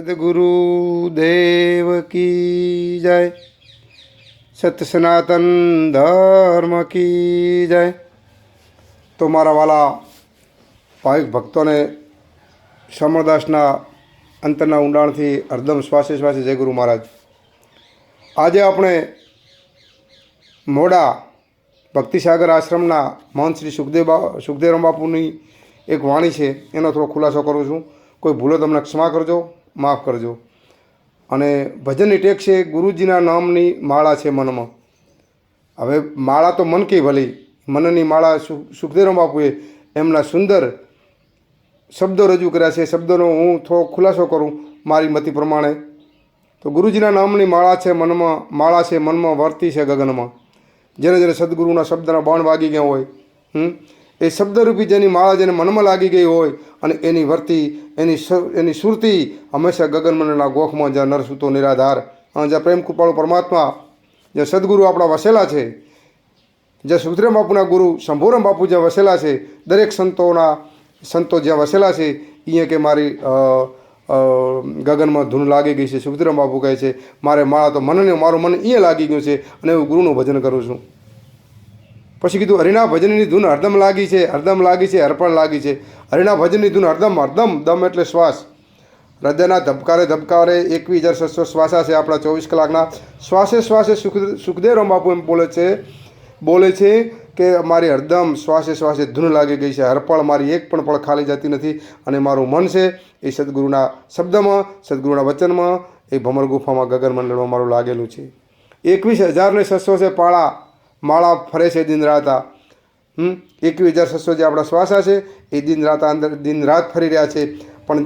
सद्गुरु देव की जय। सत्य सनातन धर्म की जय। तो मारा वाला भाविक भक्तों ने समरदासना अंतरना ઊંડાણથી હરદમ શ્વાસે શ્વાસે જય ગુરુ મહારાજ। આજે આપણે મોડા ભક્તિસાગર આશ્રમના મહંત શ્રી સુખદેવરામ બાપુની એક વાણી છે, એનો થોડો ખુલાસો કરું છું। કોઈ ભૂલો તમને ક્ષમા કરજો, માફ કરજો। અને ભજનની ટેક છે, ગુરુજીના નામની માળા છે મનમાં। હવે માળા તો મન કી ભલી, મનની માળા સુખદેવરામ બાપુએ એમના સુંદર શબ્દો રજૂ કર્યા છે। શબ્દોનો હું થોડો ખુલાસો કરું મારી મતિ પ્રમાણે। તો ગુરુજીના નામની માળા છે મનમાં, માળા છે મનમાં, વર્તી છે ગગનમાં। જેને જેને સદગુરુના શબ્દના બાણ વાગી ગયા હોય, એ શબ્દરૂપી જેની માળા જેને મનમાં લાગી ગઈ હોય અને એની વર્તી, એની સુરતી હંમેશા ગગનમંડળના ગોખમાં, જ્યાં નરસૂતો નિરાધાર, જ્યાં પ્રેમ કૃપાળુ પરમાત્મા, જ્યાં સદગુરુ આપણા વસેલા છે, જ્યાં સુખદેવ બાપુના ગુરુ શંભુરામ બાપુ જ્યાં વસેલા છે, દરેક સંતો જ્યાં વસેલા છે, અહીંયા કે મારી ગગનમાં ધૂન લાગી ગઈ છે। સુખદેવરામ બાપુ કહે છે, મારે માળા તો મનને, મારું મન અહીંયા લાગી ગયું છે અને હું ગુરુનું ભજન કરું છું। પછી કીધું, હરિના ભજનની ધૂન હરદમ લાગી છે, હરદમ લાગી છે, હરપણ લાગી છે। હરિના ભજનની ધૂન હરદમ, હરદમ, દમ એટલે શ્વાસ, હૃદયના ધબકારે 21,600 શ્વાસા છે આપણા 24 કલાકના। શ્વાસે શ્વાસે સુખદેવરામ બાપુ એમ બોલે છે કે મારી હરદમ શ્વાસે શ્વાસે ધૂન લાગી ગઈ છે, હરપળ મારી એક પણ પળ ખાલી જતી નથી। અને મારું મન છે એ સદગુરુના શબ્દમાં, સદગુરુના વચનમાં, એ ભમર ગુફામાં, ગગન મંડળમાં મારું લાગેલું છે। 21,600 છે માળા ફરે છે દિન રાતા। 21,600 જે આપણા શ્વાસા છે એ દિન રાત ફરી રહ્યા છે। પણ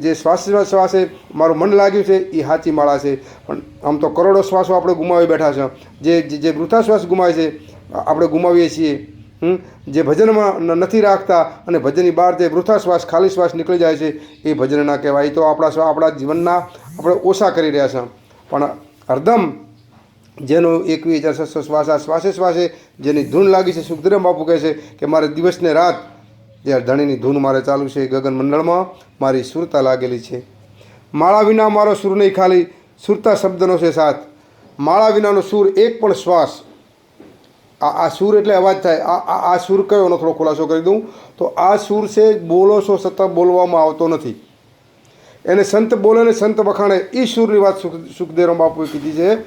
જે શ્વાસે મારું મન લાગ્યું છે એ સાચી માળા છે। પણ આમ તો કરોડો શ્વાસો આપણે ગુમાવી બેઠા છે, જે વૃથા શ્વાસ ગુમાવે છે આપણે ગુમાવીએ છીએ। જે ભજનમાં નથી રાખતા અને ભજનની બહાર જે વૃથા શ્વાસ, ખાલી શ્વાસ નીકળી જાય છે, એ ભજન ના કહેવાય। એ તો આપણા જીવનના આપણે ઓછા કરી રહ્યા છે। પણ હરદમ જેનો 21,600 શ્વાસે શ્વાસે જેની ધૂન લાગી છે, સુખદેવરામ બાપુ કહે છે કે મારે દિવસને રાત જે ધણીની ધૂન મારે ચાલુ છે, ગગન મંડળમાં મારી સુરતા લાગેલી છે। માળા વિના મારો સુર નહીં ખાલી, સુરતા શબ્દનો છે સાથ। માળા વિનાનો સુર એક પણ શ્વાસ, આ સુર એટલે અવાજ થાય। આ સુર કયો, એનો થોડો ખુલાસો કરી દઉં તો આ સુર છે બોલો છો છતાં બોલવામાં આવતો નથી, એને સંત બોલે ને સંત વખાણે, એ સુરની વાત સુખદેવરામ બાપુએ કીધી છે।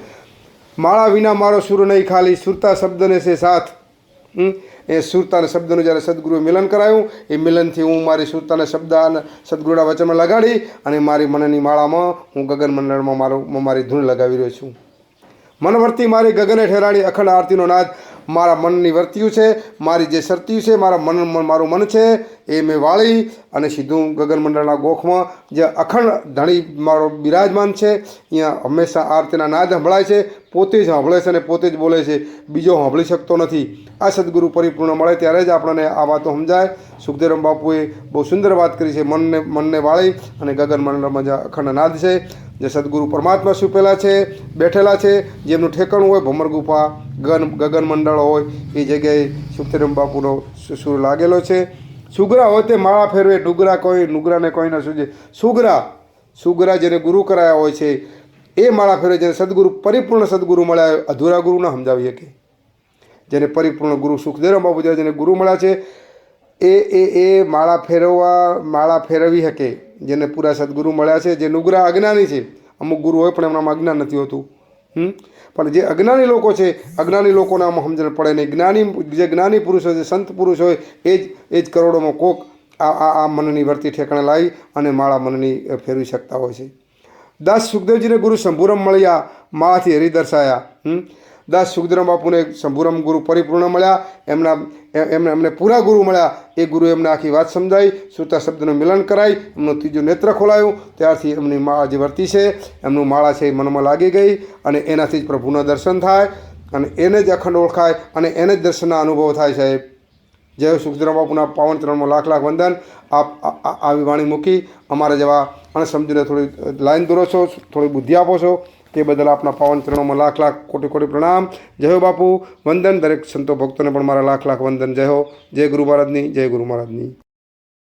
માળા વિના મારો સુર નહીં ખાલી, સુરતા શબ્દને છે સાથ। એ સુરતા અને શબ્દનું જ્યારે સદગુરુએ મિલન કરાયું, એ મિલનથી હું મારી સુરતાને શબ્દ અને સદગુરુના વચનમાં લગાડી અને મારી મનની માળામાં હું ગગન મંડળમાં મારી ધૂન લગાવી રહ્યો છું। મનવર્તી મારી ગગને ઠેરાણી, અખંડ આરતીનો નાદ મારા મનની વર્ત્યું છે, મારી જે શરત્યું છે, મારું મન છે એ મેં વાળી અને સીધું ગગન મંડળના ગોખમાં જે અખંડ ધણી મારો બિરાજમાન છે, અહીંયા હંમેશા આરતીના નાદ સંભળાય છે। પોતે જ સાંભળે છે અને પોતે જ બોલે છે, બીજો સાંભળી શકતો નથી। આ સદગુરુ પરિપૂર્ણ મળે ત્યારે જ આપણને આ વાતો સમજાય। સુખદેવરામ બાપુએ બહુ સુંદર વાત કરી છે, મનને વાળી અને ગગન મંડળમાં જે અખંડ નાદ છે, જે સદગુરુ પરમાત્મા સુપેલા છે, બેઠેલા છે, જેમનું ઠેકાણું હોય ભમર ગુફા, ગગન મંડળ હોય, એ જગ્યાએ સુખદેવરામ બાપુનો સુર લાગેલો છે। સુગરા હોય તે માળા ફેરવે, નુગરાને કોઈ ન સૂજે। સુગરા જેને ગુરુ કરાયા હોય છે એ માળા ફેરવે, જેને સદગુરુ, પરિપૂર્ણ સદગુરુ મળ્યા, અધૂરા ગુરુ ના સમજાવી શકે। જેને પરિપૂર્ણ ગુરુ સુખદેવરામ બાપુ જેને ગુરુ મળ્યા છે એ માળા ફેરવી શકે, જેને પૂરા સદગુરુ મળ્યા છે। જે નુગરા અજ્ઞાની છે, અમુક ગુરુ હોય પણ એમનામાં અજ્ઞાન નથી હોતું, પણ જે અજ્ઞાની લોકો છે, અજ્ઞાની લોકોને આમાં સમજણ પડે નહીં। જે જ્ઞાની પુરુષ હોય, જે સંત પુરુષ હોય, એ જ કરોડોમાં કોક આ મનની વર્તી ઠેકાણે લાવી અને માળા મનની ફેરવી શકતા હોય છે। દાસ સુખદેવજીને ગુરુ શંભુરામ મળ્યા, માળાથી હરિ દર્શાયા। દાસ સુખદેવરામ બાપુને શંભુરામ ગુરુ પરિપૂર્ણ મળ્યા, એમને પૂરા ગુરુ મળ્યા। એ ગુરુ એમને આખી વાત સમજાવી, સુરતા શબ્દનું મિલન કરાવી, એમનું ત્રીજું નેત્ર ખોલાયું, ત્યારથી એમની માળા જે વર્તી છે, એમનું માળા છે એ મનમાં લાગી ગઈ અને એનાથી જ પ્રભુના દર્શન થાય અને એને જ અખંડ ઓળખાય અને એને જ દર્શનના અનુભવ થાય। સાહેબ જય સુખદેવરામ બાપુના પાવન ચરણમાં લાખ લાખ વંદન। આપ આવી વાણી મૂકી અમારા જેવા અણસમજીને થોડી લાઈન દોરો છો, થોડી બુદ્ધિ આપો છો, તે બદલ આપના પાવન ચરણોમાં લાખ લાખ કોટી કોટી પ્રણામ। જય હો બાપુ, વંદન। દરેક સંતો ભક્તોને પણ મારા લાખ લાખ વંદન। જય હો, જય ગુરુ મહારાજની, જય ગુરુ મહારાજની।